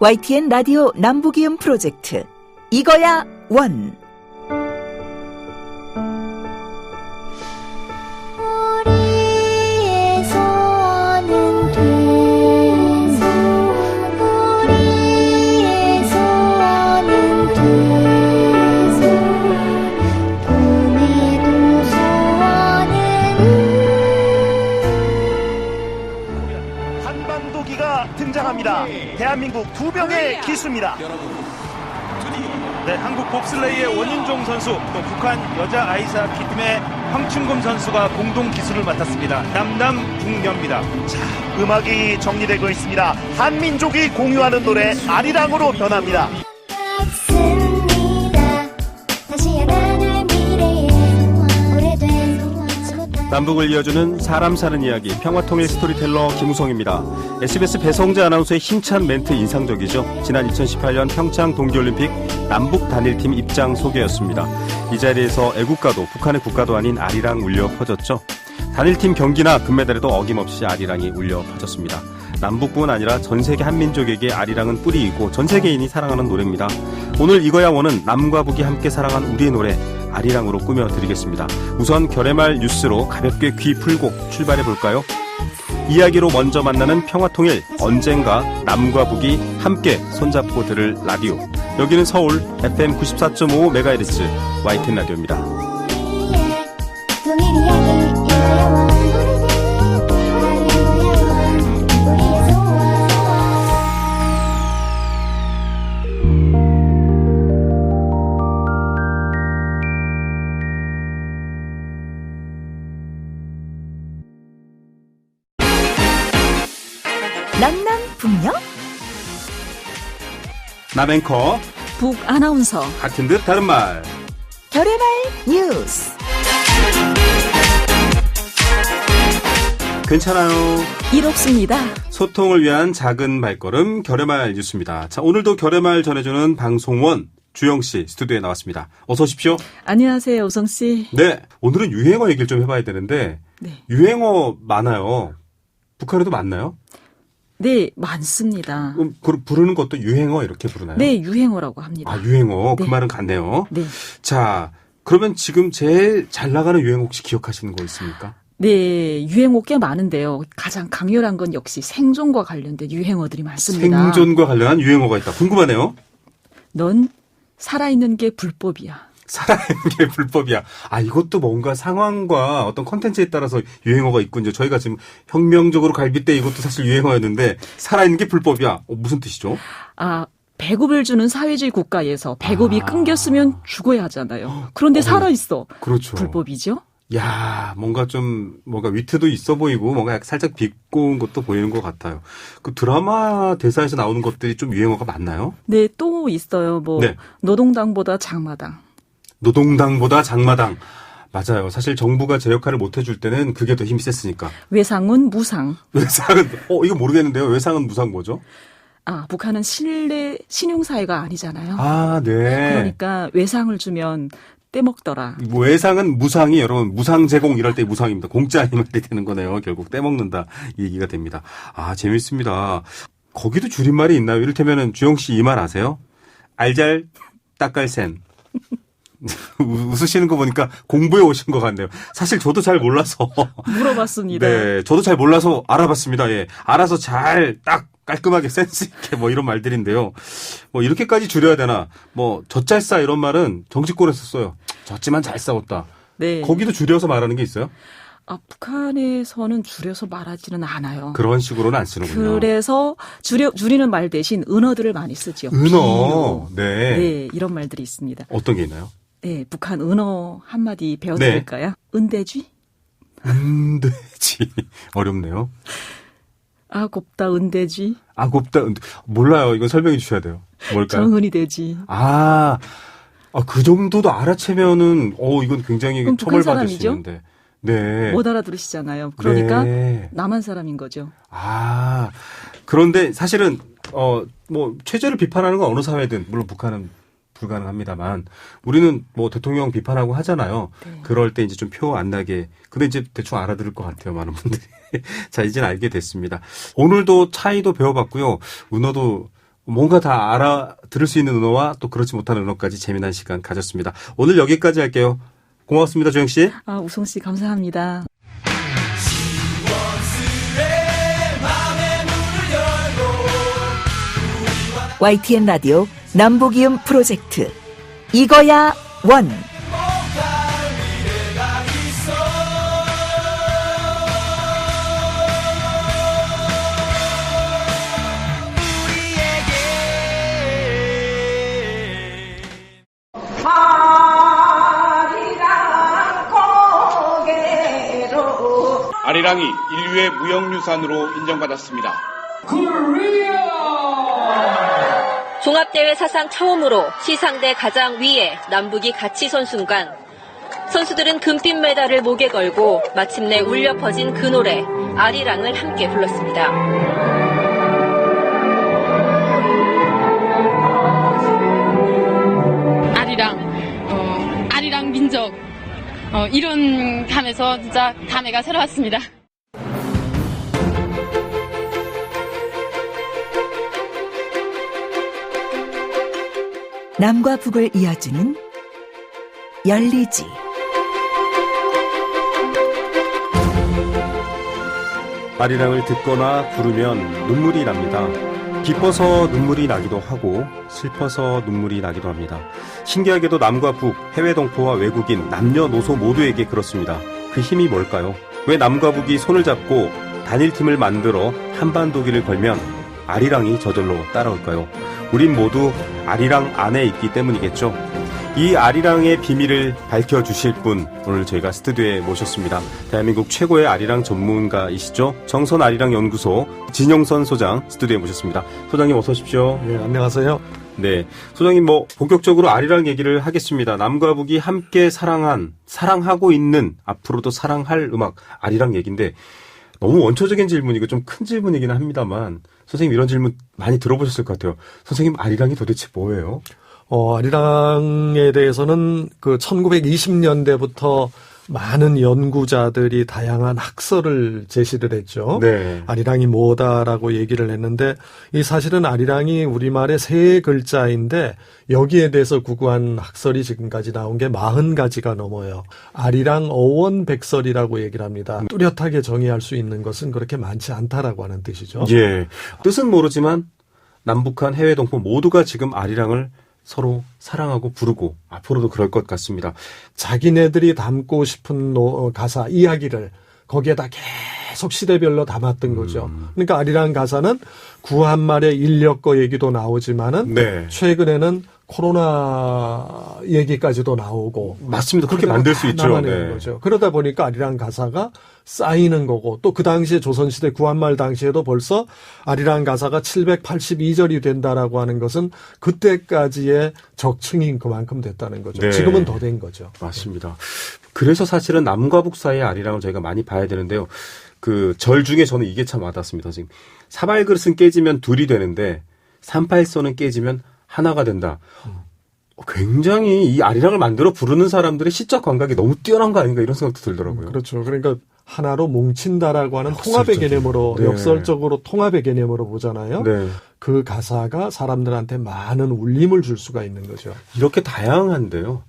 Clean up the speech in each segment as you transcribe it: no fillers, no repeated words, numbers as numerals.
YTN 라디오 남북이음 프로젝트 이거야 원. 등장합니다. 대한민국 두 명의 기수입니다. 네, 한국 봅슬레이의 원윤종 선수, 또 북한 여자 아이스하키 팀의 황춘금 선수가 공동 기수를 맡았습니다. 남남북녀입니다. 자, 음악이 정리되고 있습니다. 한민족이 공유하는 노래 아리랑으로 변합니다. 남북을 이어주는 사람 사는 이야기 평화통일 스토리텔러 김우성입니다. SBS 배성재 아나운서의 힘찬 멘트 인상적이죠. 지난 2018년 평창 동계올림픽 남북 단일팀 입장 소개였습니다. 이 자리에서 애국가도 북한의 국가도 아닌 아리랑 울려 퍼졌죠. 단일팀 경기나 금메달에도 어김없이 아리랑이 울려 퍼졌습니다. 남북뿐 아니라 전세계 한민족에게 아리랑은 뿌리이고 전세계인이 사랑하는 노래입니다. 오늘 이거야 원은 남과 북이 함께 사랑한 우리의 노래 아리랑으로 꾸며드리겠습니다. 우선 결의말 뉴스로 가볍게 귀 풀고 출발해볼까요? 이야기로 먼저 만나는 평화통일, 언젠가 남과 북이 함께 손잡고 들을 라디오. 여기는 서울 FM 94.5MHz YTN 라디오입니다. 남남북녀? 남앵커 북 아나운서 같은 듯 다른 말 결의말 뉴스. 괜찮아요. 이롭습니다. 소통을 위한 작은 발걸음 결의말 뉴스입니다. 자, 오늘도 결의말 전해주는 방송원 주영씨 스튜디오에 나왔습니다. 어서 오십시오. 안녕하세요, 우성씨. 네, 오늘은 유행어 얘기를 좀 해봐야 되는데 네. 유행어 많아요. 북한에도 많나요? 네, 많습니다. 그럼 부르는 것도 유행어 이렇게 부르나요? 네, 유행어라고 합니다. 아, 유행어. 네. 그 말은 같네요. 네. 자, 그러면 지금 제일 잘 나가는 유행어 혹시 기억하시는 거 있습니까? 네, 유행어 꽤 많은데요. 가장 강렬한 건 역시 생존과 관련된 유행어들이 많습니다. 생존과 관련한 유행어가 있다. 궁금하네요. 넌 살아있는 게 불법이야. 살아있는 게 불법이야. 아, 이것도 뭔가 상황과 어떤 콘텐츠에 따라서 유행어가 있군요. 저희가 지금 혁명적으로 갈빗대 이것도 사실 유행어였는데 살아있는 게 불법이야. 무슨 뜻이죠? 아, 배급을 주는 사회주의 국가에서 배급이 끊겼으면 죽어야 하잖아요. 그런데 살아있어. 그렇죠. 불법이죠? 야, 뭔가 위트도 있어 보이고 뭔가 살짝 비꼬은 것도 보이는 것 같아요. 그 드라마 대사에서 나오는 것들이 좀 유행어가 많나요? 네, 또 있어요. 네. 노동당보다 장마당. 노동당보다 장마당. 맞아요. 사실 정부가 제 역할을 못 해줄 때는 그게 더 힘이 셌으니까. 외상은 무상. 외상은, 이거 모르겠는데요. 외상은 무상 뭐죠? 아, 북한은 신용사회가 아니잖아요. 아, 네. 그러니까 외상을 주면 떼먹더라. 외상은 무상이 여러분 무상 제공 이럴 때 무상입니다. 공짜 아니면 때 되는 거네요. 결국 떼먹는다 이 얘기가 됩니다. 아, 재밌습니다. 거기도 줄임말이 있나요? 이를테면은 주영 씨 이 말 아세요? 알잘 딱갈센. 웃으시는 거 보니까 공부해 오신 것 같네요. 사실 저도 잘 몰라서. 물어봤습니다. 네, 저도 잘 몰라서 알아봤습니다. 예. 알아서 잘 딱 깔끔하게 센스 있게 이런 말들인데요. 이렇게까지 줄여야 되나? 젖잘싸 이런 말은 정치권에서 써요. 졌지만 잘 싸웠다. 네. 거기도 줄여서 말하는 게 있어요? 아, 북한에서는 줄여서 말하지는 않아요. 그런 식으로는 안 쓰는군요. 그래서 줄이는 말 대신 은어들을 많이 쓰죠. 은어. 비유. 네. 네, 이런 말들이 있습니다. 어떤 게 있나요? 네, 북한 은어 한마디 배워드릴까요? 네. 은대쥐? 은대쥐. 어렵네요. 아, 곱다 은대쥐. 아, 곱다 몰라요. 이건 설명해 주셔야 돼요. 뭘까요? 정은이 되지. 그 정도도 알아채면은 이건 굉장히 그럼 북한 처벌받을 수 사람이죠? 있는데. 네. 못 알아들으시잖아요. 그러니까 네. 남한 사람인 거죠. 아, 그런데 사실은 체제를 비판하는 건 어느 사회든 물론 북한은 불가능합니다만 우리는 대통령 비판하고 하잖아요. 네. 그럴 때 이제 좀 표 안 나게. 근데 이제 대충 알아들을 것 같아요, 많은 분들이. 자, 이제는 알게 됐습니다. 오늘도 차이도 배워봤고요. 은어도 뭔가 다 알아들을 수 있는 은어와 또 그렇지 못한 은어까지 재미난 시간 가졌습니다. 오늘 여기까지 할게요. 고맙습니다, 조영 씨. 우성 씨 감사합니다. YTN 라디오 남북이음 프로젝트 이거야 원. 아리랑이 인류의 무형유산으로 인정받았습니다. 종합대회 사상 처음으로 시상대 가장 위에 남북이 같이 선 순간 선수들은 금빛 메달을 목에 걸고 마침내 울려 퍼진 그 노래 아리랑을 함께 불렀습니다. 아리랑 민족 이런 감에서 진짜 감회가 새로웠습니다. 남과 북을 이어주는 열리지. 아리랑을 듣거나 부르면 눈물이 납니다. 기뻐서 눈물이 나기도 하고 슬퍼서 눈물이 나기도 합니다. 신기하게도 남과 북, 해외 동포와 외국인, 남녀노소 모두에게 그렇습니다. 그 힘이 뭘까요? 왜 남과 북이 손을 잡고 단일팀을 만들어 한반도기를 걸면 아리랑이 저절로 따라올까요? 우린 모두 아리랑 안에 있기 때문이겠죠. 이 아리랑의 비밀을 밝혀주실 분 오늘 저희가 스튜디오에 모셨습니다. 대한민국 최고의 아리랑 전문가이시죠. 정선 아리랑 연구소 진영선 소장 스튜디오에 모셨습니다. 소장님 어서 오십시오. 네, 안녕하세요. 네, 소장님 본격적으로 아리랑 얘기를 하겠습니다. 남과 북이 함께 사랑하고 있는 앞으로도 사랑할 음악 아리랑 얘기인데 너무 원초적인 질문이고 좀 큰 질문이기는 합니다만 선생님 이런 질문 많이 들어보셨을 것 같아요. 선생님 아리랑이 도대체 뭐예요? 아리랑에 대해서는 그 1920년대부터 많은 연구자들이 다양한 학설을 제시를 했죠. 네. 아리랑이 뭐다라고 얘기를 했는데 이 사실은 아리랑이 우리말의 세 글자인데 여기에 대해서 구구한 학설이 지금까지 나온 게 40가지가 넘어요. 아리랑 어원백설이라고 얘기를 합니다. 뚜렷하게 정의할 수 있는 것은 그렇게 많지 않다라고 하는 뜻이죠. 예. 뜻은 모르지만 남북한 해외 동포 모두가 지금 아리랑을 서로 사랑하고 부르고 앞으로도 그럴 것 같습니다. 자기네들이 담고 싶은 가사, 이야기를 거기에다 계속 시대별로 담았던 거죠. 그러니까 아리랑 가사는 구한말의 인력거 얘기도 나오지만은 네. 최근에는 코로나 얘기까지도 나오고 맞습니다. 그렇게 만들 수 있죠. 네. 거죠. 그러다 보니까 아리랑 가사가 쌓이는 거고 또 그 당시에 조선시대 구한말 당시에도 벌써 아리랑 가사가 782절이 된다라고 하는 것은 그때까지의 적층인 그만큼 됐다는 거죠. 네. 지금은 더 된 거죠. 맞습니다. 그래서 사실은 남과 북 사이의 아리랑을 저희가 많이 봐야 되는데요. 그 절 중에 저는 이게 참 와닿습니다. 선생님. 사발그릇은 깨지면 둘이 되는데 38선은 깨지면 하나가 된다. 굉장히 이 아리랑을 만들어 부르는 사람들의 시적 감각이 너무 뛰어난 거 아닌가 이런 생각도 들더라고요. 그렇죠. 그러니까 하나로 뭉친다라고 하는 통합의 개념으로 네. 역설적으로 통합의 개념으로 보잖아요. 네. 그 가사가 사람들한테 많은 울림을 줄 수가 있는 거죠. 이렇게 다양한데요.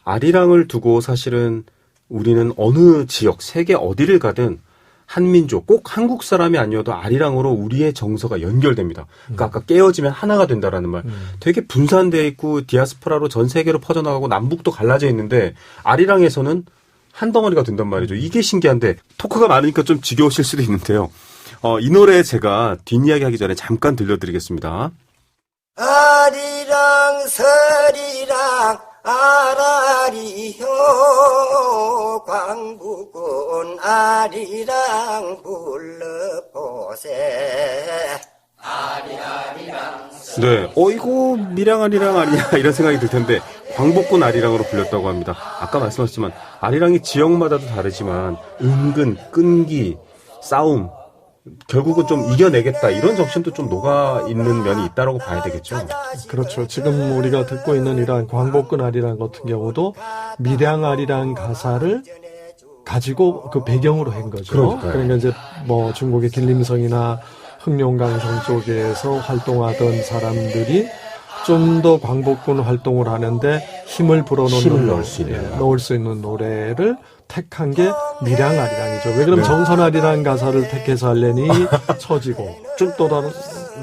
아리랑을 두고 사실은 우리는 어느 지역, 세계 어디를 가든 한민족, 꼭 한국 사람이 아니어도 아리랑으로 우리의 정서가 연결됩니다. 그러니까 아까 깨어지면 하나가 된다라는 말. 되게 분산되어 있고 디아스포라로 전 세계로 퍼져나가고 남북도 갈라져 있는데 아리랑에서는 한 덩어리가 된단 말이죠. 이게 신기한데 토크가 많으니까 좀 지겨우실 수도 있는데요. 이 노래 제가 뒷이야기 하기 전에 잠깐 들려드리겠습니다. 아리랑 서리랑 아라리효 광북은 아리랑 불러보세 아리랑 네, 이거 미랑 아리랑 아리야 이런 생각이 들 텐데 광복군 아리랑으로 불렸다고 합니다. 아까 말씀하셨지만 아리랑이 지역마다도 다르지만 은근, 끈기, 싸움 결국은 좀 이겨내겠다 이런 정신도 좀 녹아있는 면이 있다고 봐야 되겠죠. 그렇죠. 지금 우리가 듣고 있는 이러한 광복군 아리랑 같은 경우도 밀양 아리랑 가사를 가지고 그 배경으로 한 거죠. 그러니까요. 그러니까 이제 뭐 중국의 길림성이나 흑룡강성 쪽에서 활동하던 사람들이 좀 더 광복군 활동을 하는데 힘을 불어넣는 넣을 수 있는 노래를 택한 게 밀양아리랑이죠. 왜 그러면 정선아리랑 가사를 택해서 하려니 처지고 좀 또 다른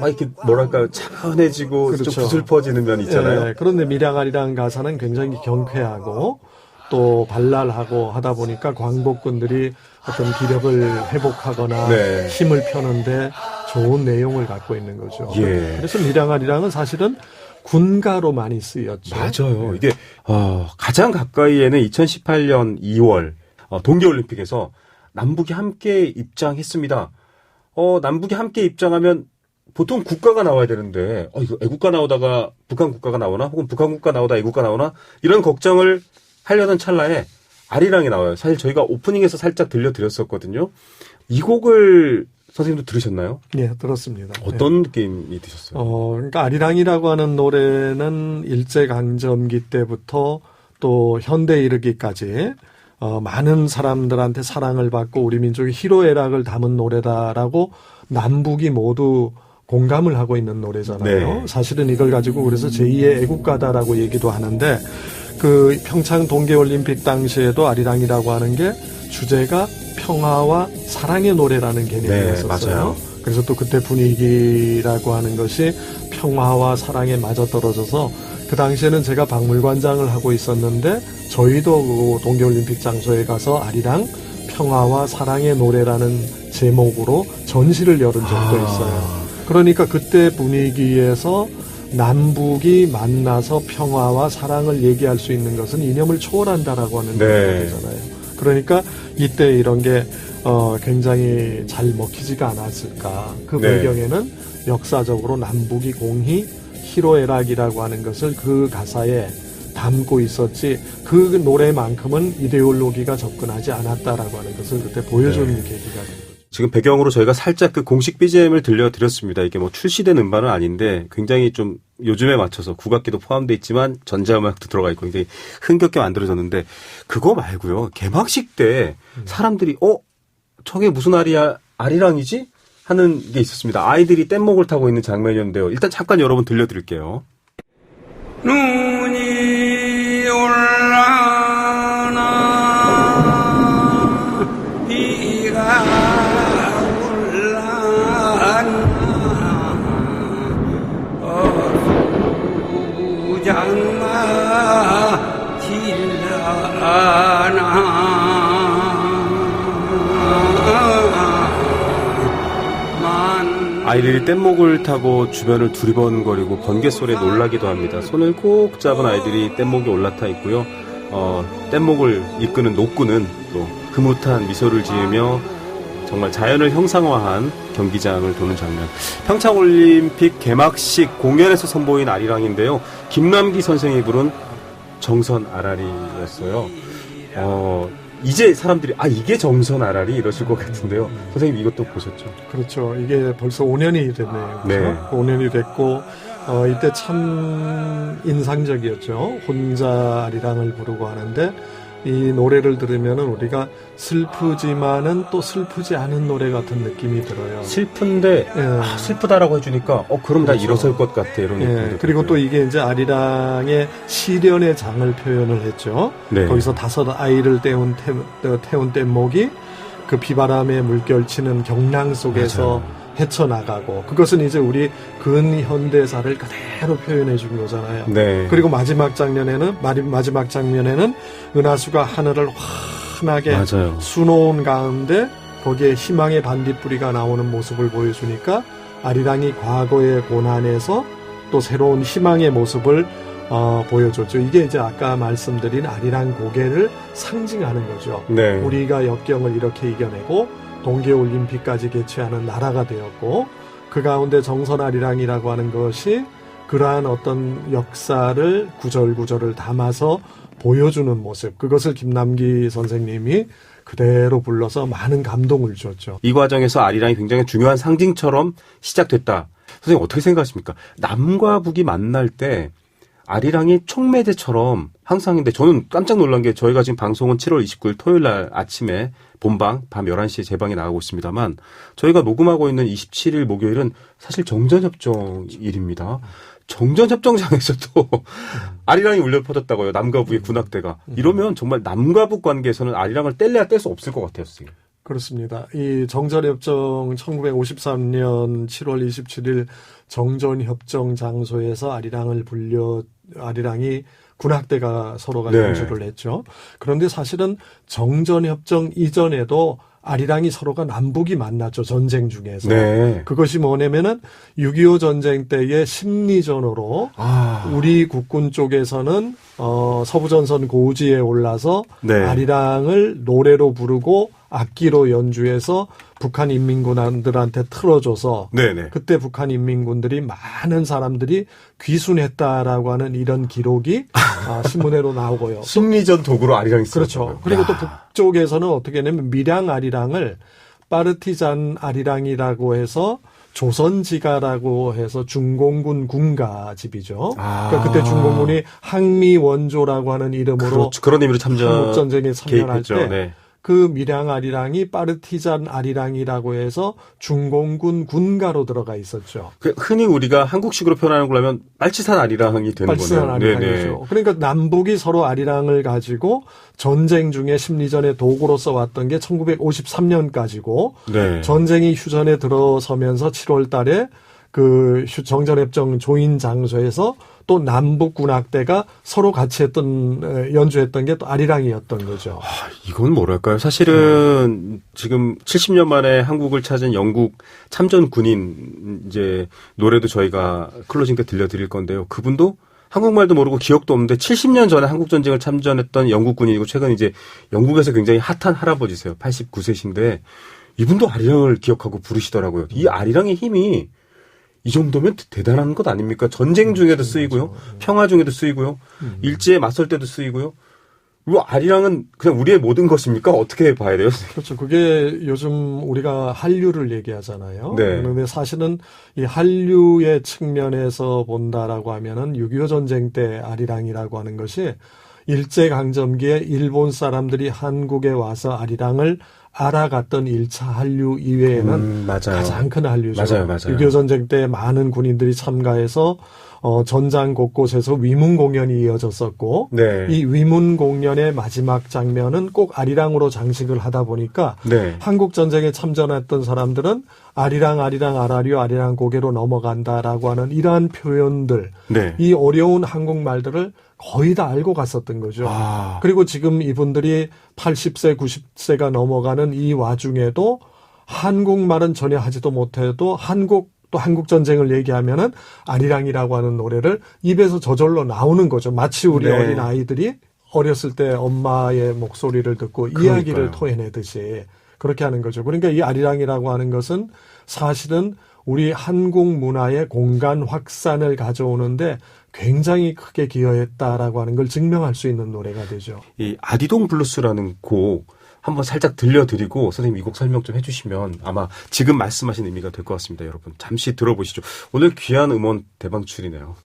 막 이렇게 뭐랄까요 차분해지고 그렇죠. 좀 부슬퍼지는 면이 있잖아요. 네, 그런데 밀양아리랑 가사는 굉장히 경쾌하고 또 발랄하고 하다 보니까 광복군들이 어떤 기력을 회복하거나 네. 힘을 펴는데 좋은 내용을 갖고 있는 거죠. 예. 그래서 밀양아리랑은 사실은 군가로 많이 쓰였죠. 맞아요. 이게 가장 가까이에는 2018년 2월 동계올림픽에서 남북이 함께 입장했습니다. 남북이 함께 입장하면 보통 국가가 나와야 되는데 이거 애국가 나오다가 북한 국가가 나오나 혹은 북한 국가 나오다 애국가 나오나 이런 걱정을 하려는 찰나에 아리랑이 나와요. 사실 저희가 오프닝에서 살짝 들려드렸었거든요. 이 곡을 선생님도 들으셨나요? 네, 들었습니다. 어떤 느낌이 드셨어요? 그러니까 아리랑이라고 하는 노래는 일제강점기 때부터 또 현대에 이르기까지 많은 사람들한테 사랑을 받고 우리 민족의 희로애락을 담은 노래다라고 남북이 모두 공감을 하고 있는 노래잖아요. 네. 사실은 이걸 가지고 그래서 제2의 애국가다라고 얘기도 하는데 그 평창 동계올림픽 당시에도 아리랑이라고 하는 게 주제가 평화와 사랑의 노래라는 개념이었었어요. 맞아요. 그래서 또 그때 분위기라고 하는 것이 평화와 사랑에 맞아떨어져서 그 당시에는 제가 박물관장을 하고 있었는데 저희도 그 동계올림픽 장소에 가서 아리랑 평화와 사랑의 노래라는 제목으로 전시를 열은 적도 있어요. 그러니까 그때 분위기에서 남북이 만나서 평화와 사랑을 얘기할 수 있는 것은 이념을 초월한다라고 하는 거잖아요. 그러니까 이때 이런 게 굉장히 잘 먹히지가 않았을까. 그 배경에는 역사적으로 남북이 공히 희로애락이라고 하는 것을 그 가사에 담고 있었지 그 노래만큼은 이데올로기가 접근하지 않았다라고 하는 것을 그때 보여주는 계기가 된 거죠. 지금 배경으로 저희가 살짝 그 공식 BGM을 들려드렸습니다. 이게 뭐 출시된 음반은 아닌데 굉장히 좀 요즘에 맞춰서 국악기도 포함되어 있지만 전자음악도 들어가 있고 굉장히 흥겹게 만들어졌는데 그거 말고요. 개막식 때 사람들이 저게 무슨 아리랑이지? 하는 게 있었습니다. 아이들이 뗏목을 타고 있는 장면이었는데요. 일단 잠깐 여러분 들려드릴게요. 눈이 올라나 비가 장마 질라나 아이들이 뗏목을 타고 주변을 두리번거리고 번개 소리에 놀라기도 합니다. 손을 꼭 잡은 아이들이 뗏목에 올라타 있고요. 뗏목을 이끄는 노꾼은 또 흐뭇한 미소를 지으며 정말 자연을 형상화한 경기장을 도는 장면. 평창올림픽 개막식 공연에서 선보인 아리랑인데요. 김남기 선생이 부른 정선 아라리였어요. 이제 사람들이 이게 정선 아라리 이러실 것 같은데요. 선생님 이것도 보셨죠? 그렇죠. 이게 벌써 5년이 됐네요. 그렇죠? 네. 5년이 됐고 이때 참 인상적이었죠. 혼자 아리랑을 부르고 하는데 이 노래를 들으면은 우리가 슬프지만은 또 슬프지 않은 노래 같은 느낌이 들어요. 슬픈데 슬프다라고 해주니까 그럼 나 일어설 것 같아 이런 느낌이 그리고 또 이게 이제 아리랑의 시련의 장을 표현을 했죠. 네. 거기서 5 아이를 태운 뗏목이 그 비바람에 물결치는 경랑 속에서 맞아요. 헤쳐나가고 그것은 이제 우리 근현대사를 그대로 표현해 준 거잖아요. 네. 그리고 마지막 장면에는 은하수가 하늘을 환하게 수놓은 가운데 거기에 희망의 반딧불이가 나오는 모습을 보여주니까 아리랑이 과거의 고난에서 또 새로운 희망의 모습을 보여줬죠. 이게 이제 아까 말씀드린 아리랑 고개를 상징하는 거죠. 네. 우리가 역경을 이렇게 이겨내고 동계올림픽까지 개최하는 나라가 되었고 그 가운데 정선아리랑이라고 하는 것이 그러한 어떤 역사를 구절구절을 담아서 보여주는 모습, 그것을 김남기 선생님이 그대로 불러서 많은 감동을 줬죠. 이 과정에서 아리랑이 굉장히 중요한 상징처럼 시작됐다. 선생님 어떻게 생각하십니까? 남과 북이 만날 때 아리랑이 촉매제처럼 항상, 근데 저는 깜짝 놀란 게 저희가 지금 방송은 7월 29일 토요일 날 아침에 본방 밤 11시에 재방이 나가고 있습니다만 저희가 녹음하고 있는 27일 목요일은 사실 정전협정일입니다. 정전협정장에서도 아리랑이 울려 퍼졌다고요. 남과 북의 군악대가. 이러면 정말 남과 북 관계에서는 아리랑을 뗄래야 뗄 수 없을 것 같아요. 선생님. 그렇습니다. 이 정전협정 1953년 7월 27일 정전협정 장소에서 아리랑이 군악대가 서로가 연주를 했죠. 그런데 사실은 정전협정 이전에도 아리랑이 서로가 남북이 만났죠. 전쟁 중에서. 네. 그것이 뭐냐면은 6.25 전쟁 때의 심리전으로 우리 국군 쪽에서는 서부전선 고지에 올라서 아리랑을 노래로 부르고 악기로 연주해서 북한 인민군들한테 틀어줘서 그때 북한 인민군들이 많은 사람들이 귀순했다라고 하는 이런 기록이 신문회로 나오고요. 심리전 도구로 아리랑이 쓰였죠. 그렇죠. 그리고 또 북쪽에서는 어떻게 하냐면 밀양 아리랑을 파르티잔 아리랑이라고 해서 조선지가라고 해서 중공군 군가집이죠. 그러니까 그때 중공군이 항미원조라고 하는 이름으로 그런 의미로 한국전쟁에 참전할 때 그 밀양 아리랑이 파르티잔 아리랑이라고 해서 중공군 군가로 들어가 있었죠. 흔히 우리가 한국식으로 표현하는 걸 하면 빨치산 아리랑이 되는 거네요. 빨치산 아리랑이죠. 그러니까 남북이 서로 아리랑을 가지고 전쟁 중에 심리전의 도구로 써왔던 게 1953년까지고 전쟁이 휴전에 들어서면서 7월 달에 그 정전협정 조인 장소에서 또 남북 군악대가 서로 같이 연주했던 게 또 아리랑이었던 거죠. 이건 뭐랄까요? 사실은 지금 70년 만에 한국을 찾은 영국 참전 군인 이제 노래도 저희가 클로징 때 들려드릴 건데요. 그분도 한국말도 모르고 기억도 없는데 70년 전에 한국전쟁을 참전했던 영국 군인이고 최근 이제 영국에서 굉장히 핫한 할아버지세요. 89세신데 이분도 아리랑을 기억하고 부르시더라고요. 이 아리랑의 힘이 이 정도면 대단한 것 아닙니까? 전쟁 중에도 쓰이고요. 평화 중에도 쓰이고요. 일제에 맞설 때도 쓰이고요. 그리고 아리랑은 그냥 우리의 모든 것입니까? 어떻게 봐야 돼요? 그렇죠. 그게 요즘 우리가 한류를 얘기하잖아요. 그런데 사실은 이 한류의 측면에서 본다라고 하면은 6.25 전쟁 때 아리랑이라고 하는 것이 일제강점기에 일본 사람들이 한국에 와서 아리랑을 알아갔던 1차 한류 이외에는 가장 큰 한류죠. 6.25 전쟁 때 많은 군인들이 참가해서 전장 곳곳에서 위문 공연이 이어졌었고 이 위문 공연의 마지막 장면은 꼭 아리랑으로 장식을 하다 보니까 한국 전쟁에 참전했던 사람들은 아리랑 아라리오 고개로 넘어간다라고 하는 이러한 표현들 이 어려운 한국말들을 거의 다 알고 갔었던 거죠. 그리고 지금 이분들이 80세, 90세가 넘어가는 이 와중에도 한국말은 전혀 하지도 못해도 한국 전쟁을 얘기하면은 아리랑이라고 하는 노래를 입에서 저절로 나오는 거죠. 마치 우리 어린 아이들이 어렸을 때 엄마의 목소리를 듣고 이야기를 토해내듯이 그렇게 하는 거죠. 그러니까 이 아리랑이라고 하는 것은 사실은 우리 한국 문화의 공간 확산을 가져오는데 굉장히 크게 기여했다라고 하는 걸 증명할 수 있는 노래가 되죠. 이 아디동 블루스라는 곡 한번 살짝 들려드리고 선생님 이 곡 설명 좀 해주시면 아마 지금 말씀하신 의미가 될 것 같습니다. 여러분 잠시 들어보시죠. 오늘 귀한 음원 대방출이네요.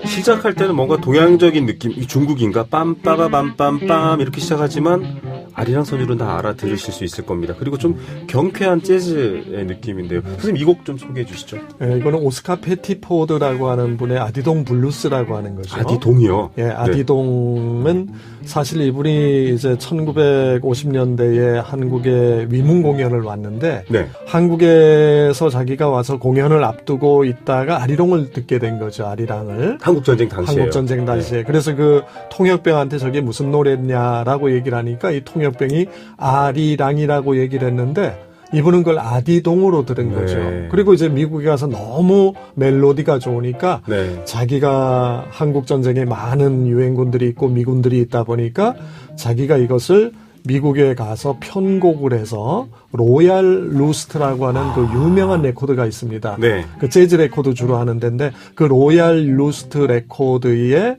시작할 때는 뭔가 동양적인 느낌, 중국인가 빰빠바밤빰빰 이렇게 시작하지만 아리랑 선율은 다 알아들으실 수 있을 겁니다. 그리고 좀 경쾌한 재즈의 느낌인데요. 선생님 이 곡 좀 소개해 주시죠. 이거는 오스카 페티포드라고 하는 분의 아디동 블루스라고 하는 거죠. 아디동이요? 아디동은 사실 이분이 이제 1950년대에 한국에 위문 공연을 왔는데 한국에서 자기가 와서 공연을 앞두고 있다가 아리랑을 듣게 된 거죠. 아리랑을. 한국전쟁 당시에요. 한국전쟁 당시에. 그래서 그 통역병한테 저게 무슨 노래냐라고 얘기를 하니까 이 통역병이 아리랑이라고 얘기를 했는데 이분은 그걸 아디동으로 들은 거죠. 그리고 이제 미국에 가서 너무 멜로디가 좋으니까 자기가 한국전쟁에 많은 유엔군들이 있고 미군들이 있다 보니까 자기가 이것을 미국에 가서 편곡을 해서 로얄 루스트라고 하는 그 유명한 레코드가 있습니다. 그 재즈 레코드 주로 하는 데인데 그 로얄 루스트 레코드에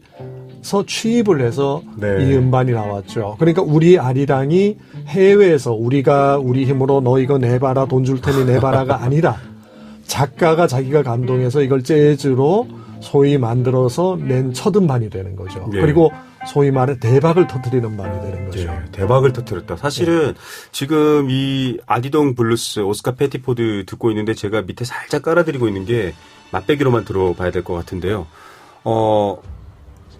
취입을 해서 네. 이 음반이 나왔죠. 그러니까 우리 아리랑이 해외에서 우리가 우리 힘으로 너 이거 내봐라 돈 줄 테니 내봐라가 아니라 작가가 자기가 감동해서 이걸 재즈로 소위 만들어서 낸 첫 음반이 되는 거죠. 예. 그리고 소위 말해 대박을 터뜨리는 음반이 되는 거죠. 예, 대박을 터뜨렸다. 사실은 지금 이 아디동 블루스 오스카 패티포드 듣고 있는데 제가 밑에 살짝 깔아드리고 있는 게 맛배기로만 들어봐야 될 것 같은데요.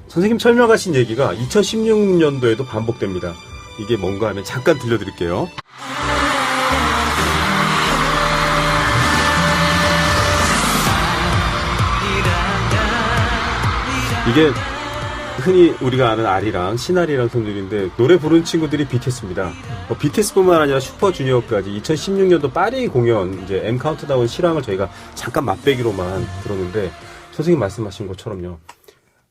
선생님 설명하신 얘기가 2016년도에도 반복됩니다. 이게 뭔가 하면 잠깐 들려드릴게요. 이게 흔히 우리가 아는 아리랑, 신아리랑 선들인데 노래 부른 친구들이 BTS입니다. BTS뿐만 아니라 슈퍼주니어까지 2016년도 파리 공연 이제 M 카운트다운 실황을 저희가 잠깐 맛배기로만 들었는데 선생님 말씀하신 것처럼요.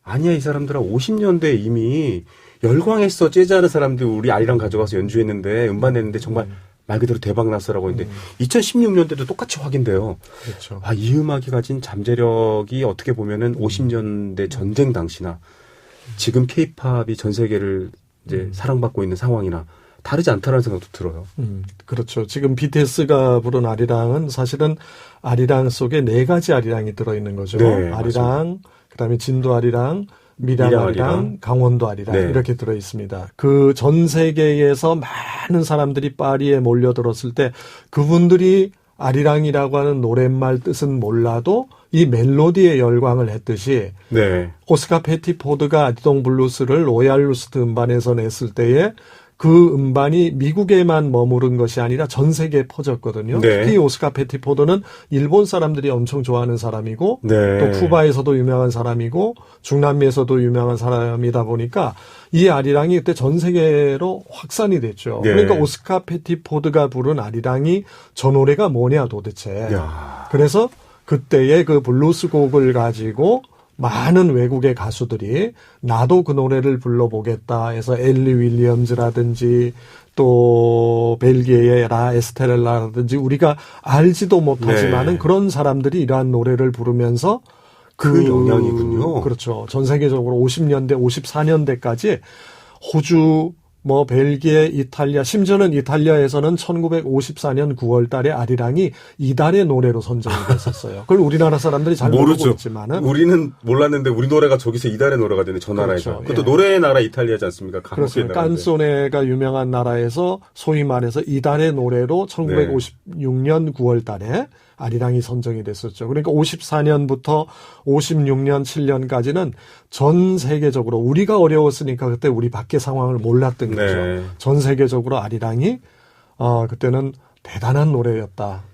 아니야 이 사람들아 50년대에 이미 열광했어. 재즈하는 사람들 우리 아리랑 가져가서 연주했는데 음반 냈는데 정말 말 그대로 대박 났어라고 했는데 2016년대도 똑같이 확인돼요. 그렇죠. 아, 이 음악이 가진 잠재력이 어떻게 보면은 50년대 전쟁 당시나 지금 케이팝이 전 세계를 이제 사랑받고 있는 상황이나 다르지 않다라는 생각도 들어요. 그렇죠. 지금 BTS가 부른 아리랑은 사실은 아리랑 속에 4가지 아리랑이 들어있는 거죠. 네, 아리랑, 그다음에 진도 아리랑, 밀양 아리랑, 강원도 아리랑 네. 이렇게 들어 있습니다. 그 전 세계에서 많은 사람들이 파리에 몰려들었을 때 그분들이 아리랑이라고 하는 노랫말 뜻은 몰라도 이 멜로디에 열광을 했듯이 네. 오스카 패티포드가 아디동 블루스를 로얄 루스트 음반에서 냈을 때에 그 음반이 미국에만 머무른 것이 아니라 전 세계에 퍼졌거든요. 네. 특히 오스카 패티포드는 일본 사람들이 엄청 좋아하는 사람이고 네. 또 쿠바에서도 유명한 사람이고 중남미에서도 유명한 사람이다 보니까 이 아리랑이 그때 전 세계로 확산이 됐죠. 네. 그러니까 오스카 패티포드가 부른 아리랑이 저 노래가 뭐냐 도대체. 야. 그래서 그때의 그 블루스 곡을 가지고 많은 외국의 가수들이 나도 그 노래를 불러보겠다 해서 엘리 윌리엄즈라든지 또 벨기에의 라 에스테렐라라든지 우리가 알지도 못하지만은 네. 그런 사람들이 이러한 노래를 부르면서 그 영향이군요. 그렇죠. 전 세계적으로 50년대, 54년대까지 호주, 벨기에, 이탈리아, 심지어는 이탈리아에서는 1954년 9월 달에 아리랑이 이달의 노래로 선정이 됐었어요. 그걸 우리나라 사람들이 잘 모르고 있지만은. 우리는 몰랐는데 우리 노래가 저기서 이달의 노래가 되네, 저 나라에서. 그렇죠. 그것도 예. 노래의 나라 이탈리아지 않습니까? 그렇습니다. 깐소네가 유명한 나라에서 소위 말해서 이달의 노래로 1956년 9월 달에 아리랑이 선정이 됐었죠. 그러니까 54년부터 56년, 7년까지는 전 세계적으로 우리가 어려웠으니까 그때 우리 밖의 상황을 몰랐던 거죠. 네. 전 세계적으로 아리랑이 그때는 대단한 노래였다.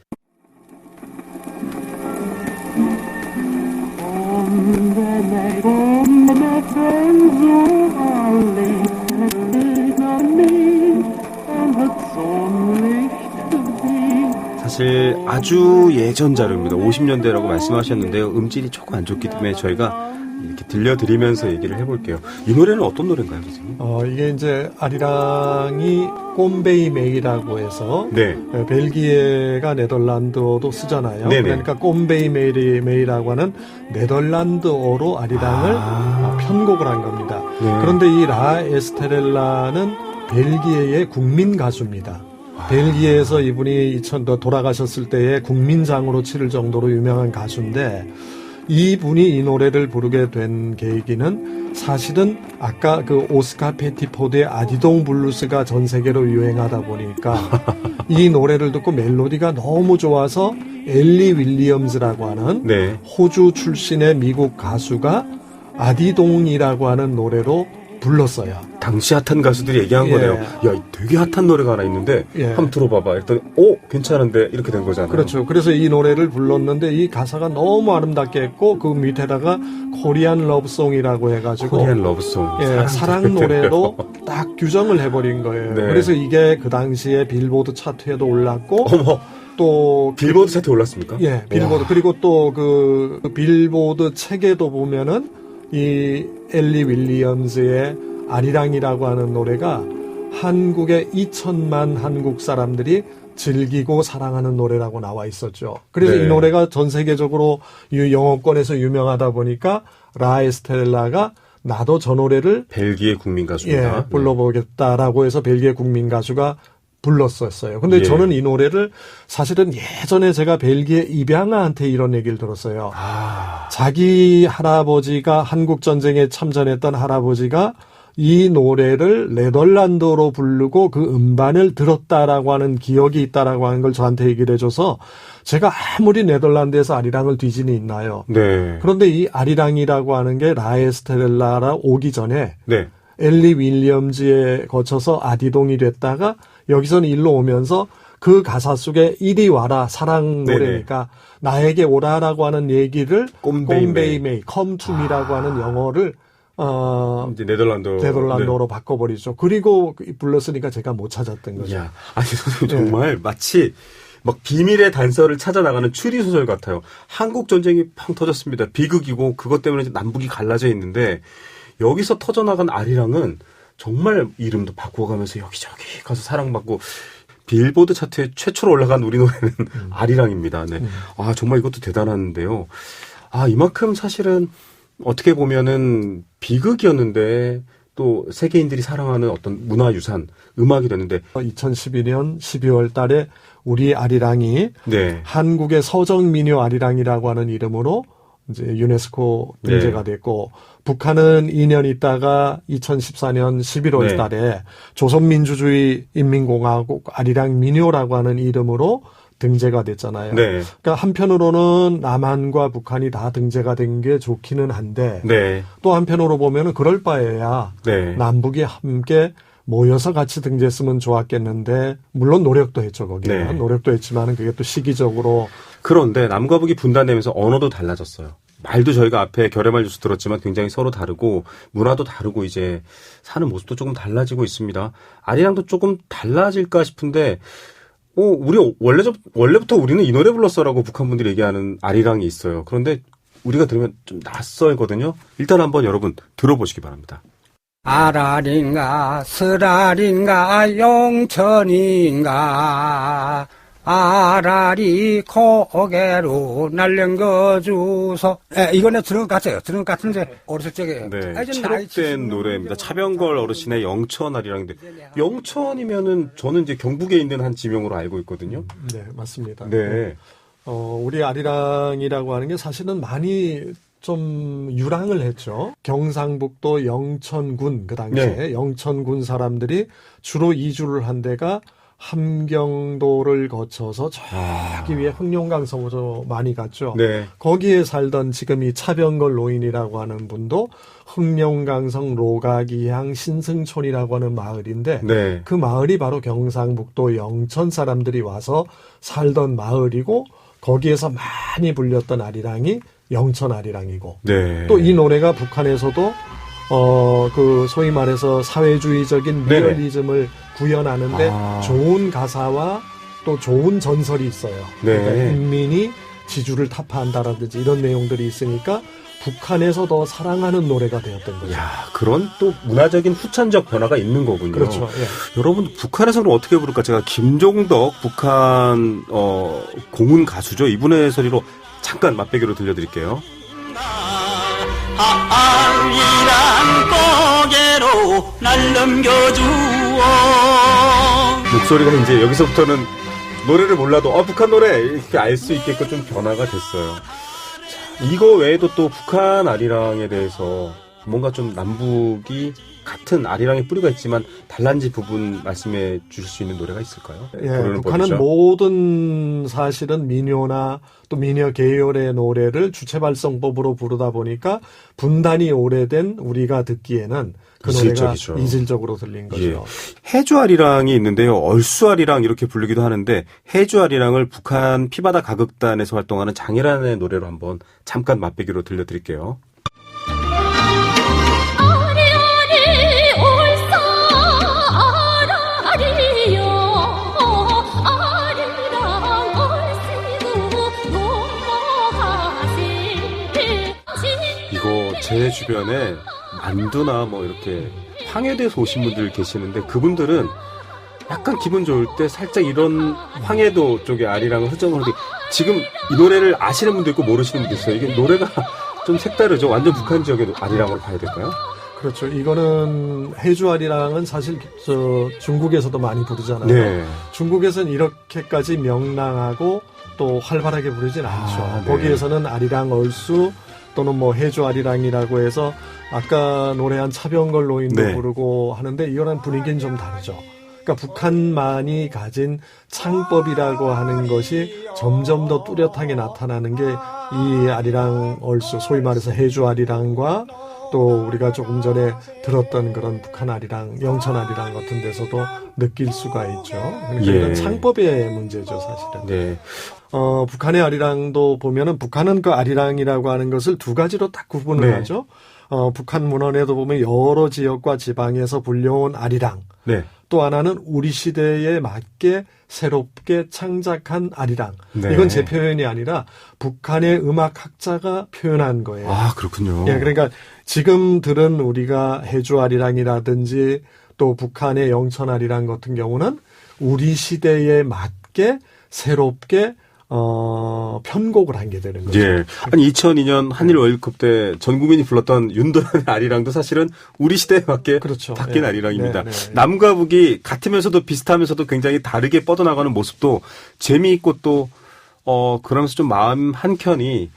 사실 아주 예전 자료입니다. 50년대라고 말씀하셨는데요. 음질이 조금 안 좋기 때문에 저희가 이렇게 들려드리면서 얘기를 해볼게요. 이 노래는 어떤 노래인가요, 선생님? 이게 이제 아리랑이 꼼베이 메이라고 해서 네. 벨기에가 네덜란드어도 쓰잖아요. 네네. 그러니까 꼼베이 메이라고 하는 네덜란드어로 아리랑을 편곡을 한 겁니다. 네. 그런데 이 라 에스테렐라는 벨기에의 국민 가수입니다. 벨기에에서 이분이 돌아가셨을 때에 국민장으로 치를 정도로 유명한 가수인데 이분이 이 노래를 부르게 된 계기는 사실은 아까 그 오스카 패티포드의 아디동 블루스가 전 세계로 유행하다 보니까 이 노래를 듣고 멜로디가 너무 좋아서 엘리 윌리엄즈라고 하는 네. 호주 출신의 미국 가수가 아디동이라고 하는 노래로 불렀어요. 당시 핫한 가수들이 얘기한 거네요. 야, 되게 핫한 노래가 하나 있는데 한번 들어봐봐. 일단 괜찮은데 이렇게 된 거잖아요. 그렇죠. 그래서 이 노래를 불렀는데 이 가사가 너무 아름답게 했고 그 밑에다가 코리안 러브송이라고 해가지고 코리안 러브송. 사랑 노래로 딱 규정을 해버린 거예요. 네. 그래서 이게 그 당시에 빌보드 차트에도 올랐고 또 빌보드 차트에 올랐습니까? 예, 빌보드. 그리고 또 그 빌보드 책에도 보면은 이 엘리 윌리엄즈의 아리랑이라고 하는 노래가 한국의 2천만 한국 사람들이 즐기고 사랑하는 노래라고 나와 있었죠. 그래서 네. 이 노래가 전 세계적으로 영어권에서 유명하다 보니까 라 에스텔라가 나도 저 노래를 벨기에 국민 가수입니다. 예, 불러보겠다라고 해서 벨기에 국민 가수가 불렀었어요. 근데 예. 저는 이 노래를 사실은 예전에 제가 벨기에 입양아한테 이런 얘기를 들었어요. 자기 할아버지가 한국전쟁에 참전했던 할아버지가 이 노래를 네덜란드어로 부르고 그 음반을 들었다라고 하는 기억이 있다라고 하는 걸 저한테 얘기를 해줘서 제가 아무리 네덜란드에서 아리랑을 뒤지니 있나요? 네. 그런데 이 아리랑이라고 하는 게 라에스테렐라라 오기 전에 네. 엘리 윌리엄즈에 거쳐서 아디동이 됐다가 여기서는 일로 오면서 그 가사 속에 이리 와라 사랑 노래니까 나에게 오라라고 하는 얘기를 꼼베이메이 come to me라고 하는 영어를 이제 네덜란드어로 바꿔버리죠. 그리고 불렀으니까 제가 못 찾았던 거죠. 야, 아니 선생님 정말 마치 막 비밀의 단서를 찾아나가는 추리 소설 같아요. 한국 전쟁이 팡 터졌습니다. 비극이고 그것 때문에 이제 남북이 갈라져 있는데 여기서 터져나간 아리랑은 정말 이름도 바꿔가면서 여기저기 가서 사랑받고 빌보드 차트에 최초로 올라간 우리 노래는 아리랑입니다. 네. 아 정말 이것도 대단한데요. 아 이만큼 사실은 어떻게 보면은 비극이었는데 또 세계인들이 사랑하는 어떤 문화유산, 음악이 됐는데 2012년 12월 달에 우리 아리랑이 네. 한국의 서정민요 아리랑이라고 하는 이름으로 이제 유네스코 등재가 됐고 북한은 2년 있다가 2014년 11월 달에 조선민주주의 인민공화국 아리랑 민요라고 하는 이름으로 등재가 됐잖아요. 네. 그러니까 한편으로는 남한과 북한이 다 등재가 된 게 좋기는 한데 또 한편으로 보면은 그럴 바에야 남북이 함께 모여서 같이 등재했으면 좋았겠는데 물론 노력도 했죠. 거기는 노력도 했지만은 그게 또 시기적으로 그런데 남과 북이 분단되면서 언어도 달라졌어요. 말도 저희가 앞에 결의말 뉴스 들었지만 굉장히 서로 다르고 문화도 다르고 이제 사는 모습도 조금 달라지고 있습니다. 아리랑도 조금 달라질까 싶은데 우리 원래부터 우리는 이 노래 불렀어라고 북한 분들이 얘기하는 아리랑이 있어요. 그런데 우리가 들으면 좀 낯설거든요. 일단 한번 여러분 들어보시기 바랍니다. 아랄인가 스랄인가 용천인가 아라리 고개로 날령거주소. 이거는 들은 것 같아요. 들은 것 같은데 어렸을 적에 체록된 노래입니다. 차병걸 어르신의 영천 아리랑인데 영천이면은 저는 이제 경북에 있는 한 지명으로 알고 있거든요. 네, 맞습니다. 네. 우리 아리랑이라고 하는 게 사실은 많이 좀 유랑을 했죠. 경상북도 영천군 그 당시에 영천군 사람들이 주로 이주를 한 데가 함경도를 거쳐서 저기 위에 흑룡강성으로 많이 갔죠. 거기에 살던 지금 이 차병걸 노인이라고 하는 분도 흑룡강성 로가기향 신승촌이라고 하는 마을인데 그 마을이 바로 경상북도 영천 사람들이 와서 살던 마을이고 거기에서 많이 불렸던 아리랑이 영천 아리랑이고 또 이 노래가 북한에서도 그 소위 말해서 사회주의적인 리얼리즘을 구현하는데 좋은 가사와 또 좋은 전설이 있어요. 그러니까 인민이 지주를 타파한다라든지 이런 내용들이 있으니까 북한에서 더 사랑하는 노래가 되었던 거죠. 그런 또 문화적인 후천적 변화가 있는 거군요. 그렇죠. 여러분 북한에서 그럼 어떻게 부를까? 제가 김종덕 북한 공훈 가수죠. 이분의 소리로 잠깐 맛배기로 들려드릴게요. 아리랑 고개로 날 넘겨주어. 목소리가 이제 여기서부터는 노래를 몰라도 북한 노래 이렇게 알 수 있게끔 좀 변화가 됐어요. 자, 이거 외에도 또 북한 아리랑에 대해서 뭔가 좀 남북이 같은 아리랑의 뿌리가 있지만 달라진 부분 말씀해 주실 수 있는 노래가 있을까요? 북한은 모든 사실은 민요나 또 민요 계열의 노래를 주체발성법으로 부르다 보니까 분단이 오래된 우리가 듣기에는 그 이질적이죠. 노래가 이질적으로 들린 거죠. 해주 아리랑이 있는데요. 얼수 아리랑 이렇게 부르기도 하는데 해주 아리랑을 북한 피바다 가극단에서 활동하는 장혜란의 노래로 한번 잠깐 맛배기로 들려드릴게요. 제 주변에 만두나 뭐 이렇게 황해도에서 오신 분들 계시는데 그분들은 약간 기분 좋을 때 살짝 이런 황해도 쪽에 아리랑을 흐정을 하는데 지금 이 노래를 아시는 분도 있고 모르시는 분도 있어요. 이게 노래가 좀 색다르죠. 완전 북한 지역의 아리랑으로 봐야 될까요? 그렇죠. 이거는 해주아리랑은 사실 중국에서도 많이 부르잖아요. 네. 중국에서는 이렇게까지 명랑하고 또 활발하게 부르진 않죠. 네. 거기에서는 아리랑 얼쑤 또는 뭐 해주아리랑이라고 해서 아까 노래한 차병걸 노인도 네. 부르고 하는데 이거랑 분위기는 좀 다르죠. 그러니까 북한만이 가진 창법이라고 하는 것이 점점 더 뚜렷하게 나타나는 게 이 아리랑 얼쑤, 소위 말해서 해주 아리랑과 또 우리가 조금 전에 들었던 그런 북한 아리랑, 영천 아리랑 같은 데서도 느낄 수가 있죠. 그러니까 예. 이건 창법의 문제죠, 사실은. 네. 북한의 아리랑도 보면은 북한은 그 아리랑이라고 하는 것을 두 가지로 딱 구분을 네. 하죠. 북한 문헌에도 보면 여러 지역과 지방에서 불려온 아리랑. 네. 또 하나는 우리 시대에 맞게 새롭게 창작한 아리랑. 네. 이건 제 표현이 아니라 북한의 음악학자가 표현한 거예요. 아, 그렇군요. 예, 그러니까 지금 들은 우리가 해주 아리랑이라든지 또 북한의 영천 아리랑 같은 경우는 우리 시대에 맞게 새롭게 편곡을 한 게 되는 거죠. 예. 아니 2002년 한일 월드컵 때 전 국민이 불렀던 윤도현의 아리랑도 사실은 우리 시대에 맞게 그렇죠. 바뀐 예. 아리랑입니다. 네, 네. 남과 북이 같으면서도 비슷하면서도 굉장히 다르게 뻗어나가는 모습도 재미있고 또 그러면서 좀 마음 한켠이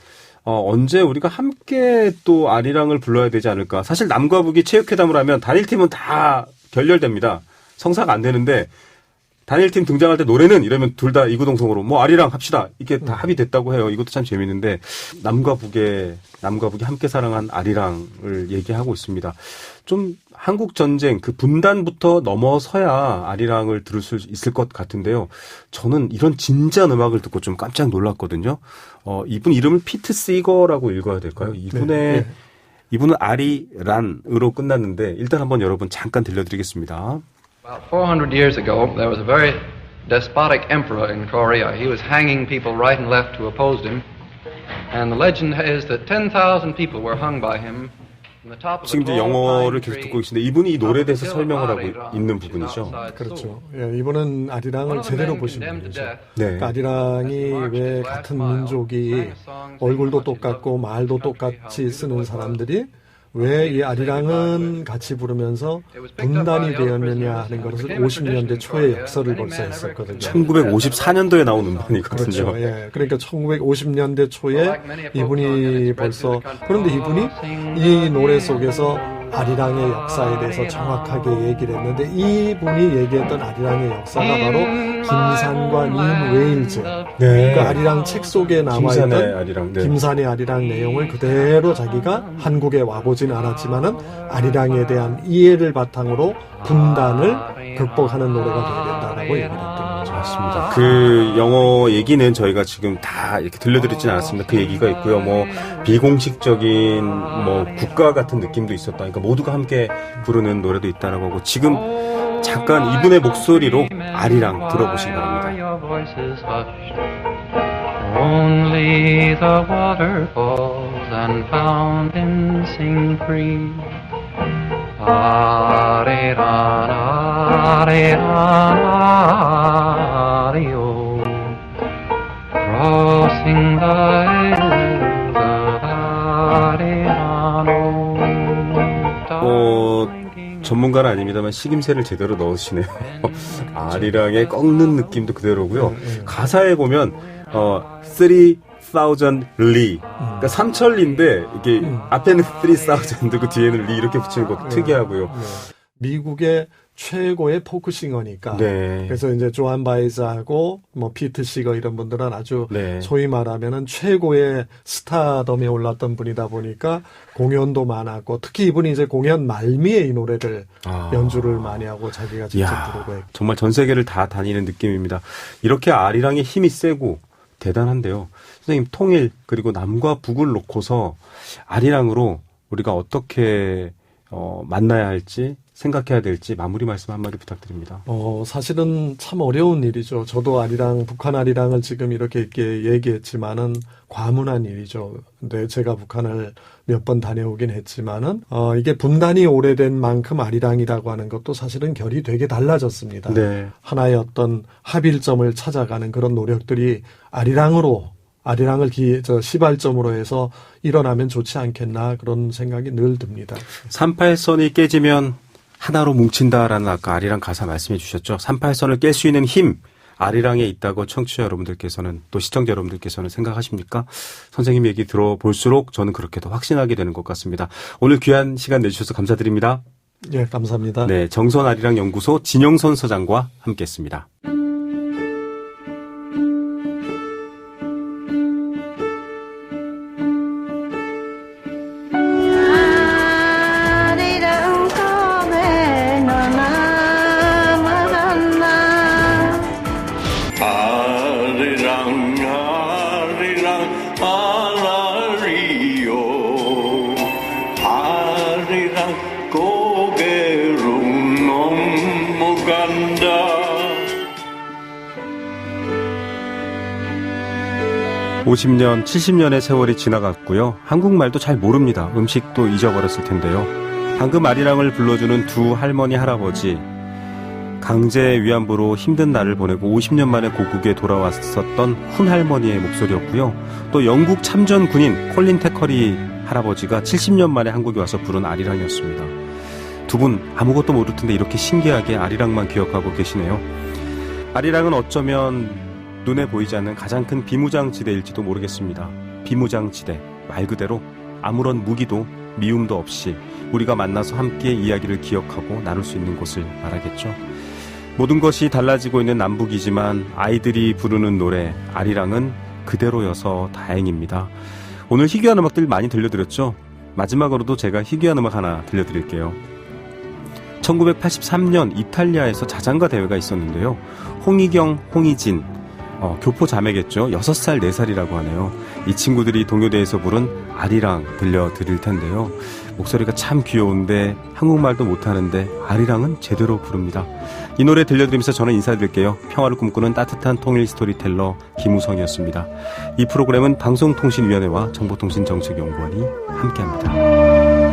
언제 우리가 함께 또 아리랑을 불러야 되지 않을까. 사실 남과 북이 체육회담을 하면 단일팀은 다 결렬됩니다. 성사가 안 되는데 단일팀 등장할 때 노래는 이러면 둘 다 이구동성으로 뭐 아리랑 합시다. 이게 다 합의됐다고 해요. 이것도 참 재밌는데 남과 북이 함께 사랑한 아리랑을 얘기하고 있습니다. 좀 한국 전쟁 그 분단부터 넘어서야 아리랑을 들을 수 있을 것 같은데요. 저는 이런 진지한 음악을 듣고 좀 깜짝 놀랐거든요. 이분 이름을 피트 시거라고 읽어야 될까요? 이분은 아리란으로 끝났는데 일단 한번 여러분 잠깐 들려드리겠습니다. About 400 years ago, there was a very despotic emperor in Korea. He was hanging people right and left who opposed him. And the legend is that 10,000 people were hung by him. 지금 이제 영어를 계속 듣고 계신데 이분이 이 노래에 대해서 설명을 하고 있는 부분이죠. 그렇죠. 예, 이분은 아리랑을 제대로 보신 분이죠. 네. 그러니까 아리랑이 왜 같은 민족이 얼굴도 똑같고 말도 똑같이 쓰는 사람들이 왜 이 아리랑은 같이 부르면서 분단이 되었느냐 하는 것을 50년대 초의 역설을 벌써 했었거든요. 1954년도에 나온 음반이거든요. 그렇죠. 예. 그러니까 1950년대 초에 이분이 벌써 그런데 이분이 이 노래 속에서 아리랑의 역사에 대해서 정확하게 얘기를 했는데 이분이 얘기했던 아리랑의 역사가 바로 김산과 님 웨일즈 그 아리랑 책 속에 나와있던 아리랑, 네. 김산의 아리랑 내용을 그대로 자기가 한국에 와보진 않았지만은 아리랑에 대한 이해를 바탕으로 분단을 극복하는 노래가 돼야 된다라고 얘기를 했던 거죠. 맞습니다. 그 영어 얘기는 저희가 지금 다 이렇게 들려드리진 않았습니다. 그 얘기가 있고요. 뭐 비공식적인 뭐 국가 같은 느낌도 있었다. 그러니까 모두가 함께 부르는 노래도 있다라고 하고 지금 잠깐 이분의 목소리로 아리랑 들어보시기 바랍니다. Only the waterfalls and fountains sing free. Arirang, arirang, ario, crossing the hills of Arirang. 전문가는 아닙니다만 식임새를 제대로 넣으시네요. 아리랑의 꺾는 느낌도 그대로고요. 가사에 보면 3,000 리, 그러니까 3,000리인데 이게 앞에는 3,000 그 뒤에는 리 이렇게 붙이는 것도 특이하고요. 미국의 최고의 포크싱어니까. 네. 그래서 이제 조한 바이즈하고 뭐 피트 시거 이런 분들은 아주 네. 소위 말하면은 최고의 스타덤에 올랐던 분이다 보니까 공연도 많았고 특히 이분이 이제 공연 말미에 이 노래를 연주를 많이 하고 자기가 직접 부르고 했고. 정말 전 세계를 다 다니는 느낌입니다. 이렇게 아리랑의 힘이 세고 대단한데요. 선생님 통일 그리고 남과 북을 놓고서 아리랑으로 우리가 어떻게 만나야 할지 생각해야 될지 마무리 말씀 한마디 부탁드립니다. 사실은 참 어려운 일이죠. 저도 아리랑, 북한 아리랑을 지금 이렇게 얘기했지만은 과문한 일이죠. 근데 제가 북한을 몇 번 다녀오긴 했지만은, 이게 분단이 오래된 만큼 아리랑이라고 하는 것도 사실은 결이 되게 달라졌습니다. 네. 하나의 어떤 합일점을 찾아가는 그런 노력들이 아리랑으로 아리랑을 시발점으로 해서 일어나면 좋지 않겠나 그런 생각이 늘 듭니다. 38선이 깨지면 하나로 뭉친다라는 아까 아리랑 가사 말씀해 주셨죠. 38선을 깰 수 있는 힘 아리랑에 있다고 청취자 여러분들께서는 또 시청자 여러분들께서는 생각하십니까? 선생님 얘기 들어볼수록 저는 그렇게 더 확신하게 되는 것 같습니다. 오늘 귀한 시간 내주셔서 감사드립니다. 예, 감사합니다. 네, 정선 아리랑 연구소 진영선 서장과 함께했습니다. 고개로 넘어간다. 50년, 70년의 세월이 지나갔고요. 한국말도 잘 모릅니다. 음식도 잊어버렸을 텐데요. 방금 아리랑을 불러주는 두 할머니, 할아버지. 강제 위안부로 힘든 날을 보내고 50년 만에 고국에 돌아왔었던 훈할머니의 목소리였고요. 또 영국 참전 군인 콜린 태커리 할아버지가 70년 만에 한국에 와서 부른 아리랑이었습니다. 두 분 아무것도 모를 텐데 이렇게 신기하게 아리랑만 기억하고 계시네요. 아리랑은 어쩌면 눈에 보이지 않는 가장 큰 비무장지대일지도 모르겠습니다. 비무장지대, 말 그대로 아무런 무기도 미움도 없이 우리가 만나서 함께 이야기를 기억하고 나눌 수 있는 곳을 말하겠죠. 모든 것이 달라지고 있는 남북이지만 아이들이 부르는 노래 아리랑은 그대로여서 다행입니다. 오늘 희귀한 음악들 많이 들려드렸죠. 마지막으로도 제가 희귀한 음악 하나 들려드릴게요. 1983년 이탈리아에서 자장가 대회가 있었는데요. 홍희경, 홍희진 교포 자매겠죠. 6살, 4살이라고 하네요. 이 친구들이 동요대에서 부른 아리랑 들려드릴 텐데요. 목소리가 참 귀여운데 한국말도 못하는데 아리랑은 제대로 부릅니다. 이 노래 들려드리면서 저는 인사드릴게요. 평화를 꿈꾸는 따뜻한 통일 스토리텔러 김우성이었습니다. 이 프로그램은 방송통신위원회와 정보통신정책연구원이 함께합니다.